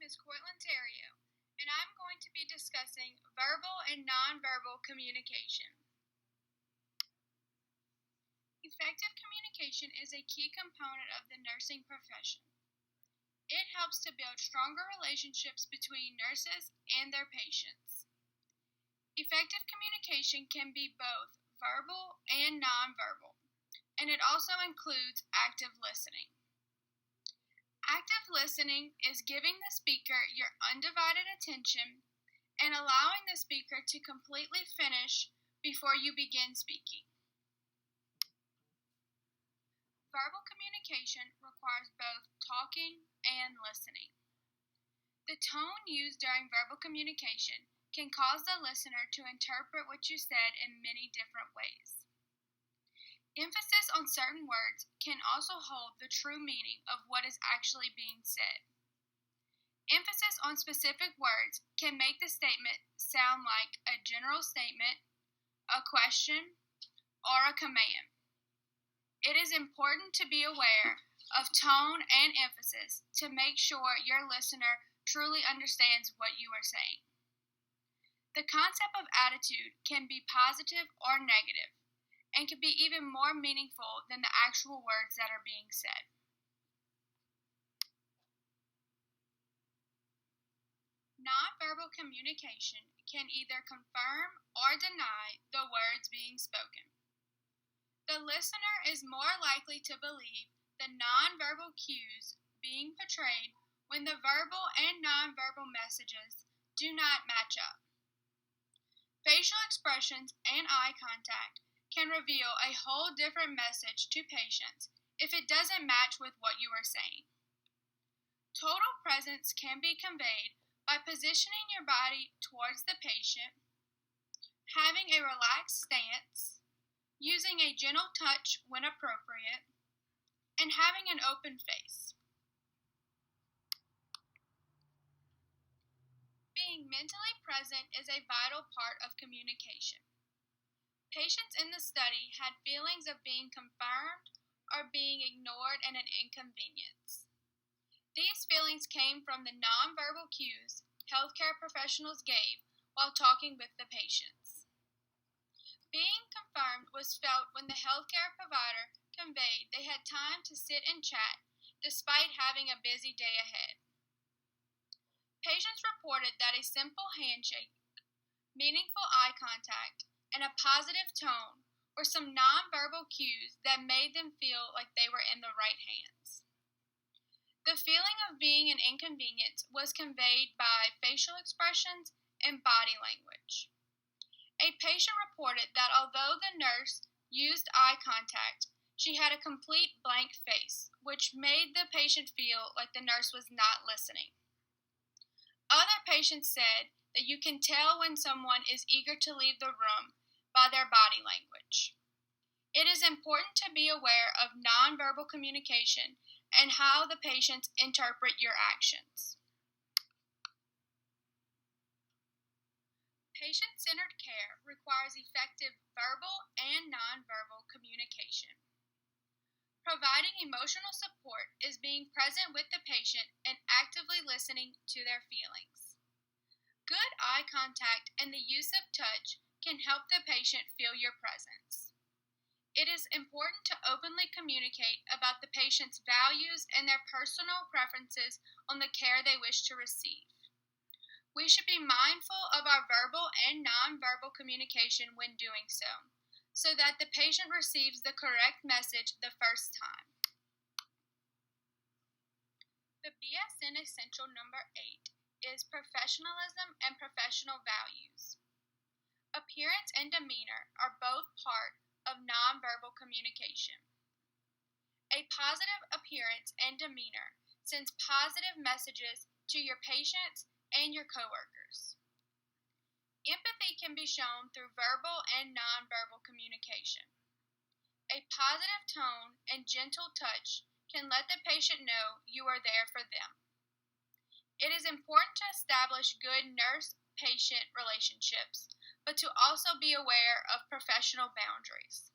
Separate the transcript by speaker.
Speaker 1: is Cortland Theriot, and I'm going to be discussing verbal and nonverbal communication. Effective communication is a key component of the nursing profession. It helps to build stronger relationships between nurses and their patients. Effective communication can be both verbal and nonverbal, and it also includes active listening. Active listening is giving the speaker your undivided attention and allowing the speaker to completely finish before you begin speaking. Verbal communication requires both talking and listening. The tone used during verbal communication can cause the listener to interpret what you said in many different ways. Emphasis on certain words can also hold the true meaning of what is actually being said. Emphasis on specific words can make the statement sound like a general statement, a question, or a command. It is important to be aware of tone and emphasis to make sure your listener truly understands what you are saying. The concept of attitude can be positive or negative, and can be even more meaningful than the actual words that are being said. Nonverbal communication can either confirm or deny the words being spoken. The listener is more likely to believe the nonverbal cues being portrayed when the verbal and nonverbal messages do not match up. Facial expressions and eye contact can reveal a whole different message to patients if it doesn't match with what you are saying. Total presence can be conveyed by positioning your body towards the patient, having a relaxed stance, using a gentle touch when appropriate, and having an open face. Being mentally present is a vital part of communication. Patients in the study had feelings of being confirmed or being ignored and an inconvenience. These feelings came from the nonverbal cues healthcare professionals gave while talking with the patients. Being confirmed was felt when the healthcare provider conveyed they had time to sit and chat despite having a busy day ahead. Patients reported that a simple handshake, meaningful eye contact, and a positive tone were some nonverbal cues that made them feel like they were in the right hands. The feeling of being an inconvenience was conveyed by facial expressions and body language. A patient reported that although the nurse used eye contact, she had a complete blank face, which made the patient feel like the nurse was not listening. Other patients said that you can tell when someone is eager to leave the room by their body language. It is important to be aware of nonverbal communication and how the patients interpret your actions. Patient-centered care requires effective verbal and nonverbal communication. Providing emotional support is being present with the patient and actively listening to their feelings. Good eye contact and the use of touch can help the patient feel your presence. It is important to openly communicate about the patient's values and their personal preferences on the care they wish to receive. We should be mindful of our verbal and nonverbal communication when doing so that the patient receives the correct message the first time. The BSN Essential number 8 is professionalism and professional values. Appearance and demeanor are both part of nonverbal communication. A positive appearance and demeanor sends positive messages to your patients and your coworkers. Empathy can be shown through verbal and nonverbal communication. A positive tone and gentle touch can let the patient know you are there for them. It is important to establish good nurse-patient relationships, but to also be aware of professional boundaries.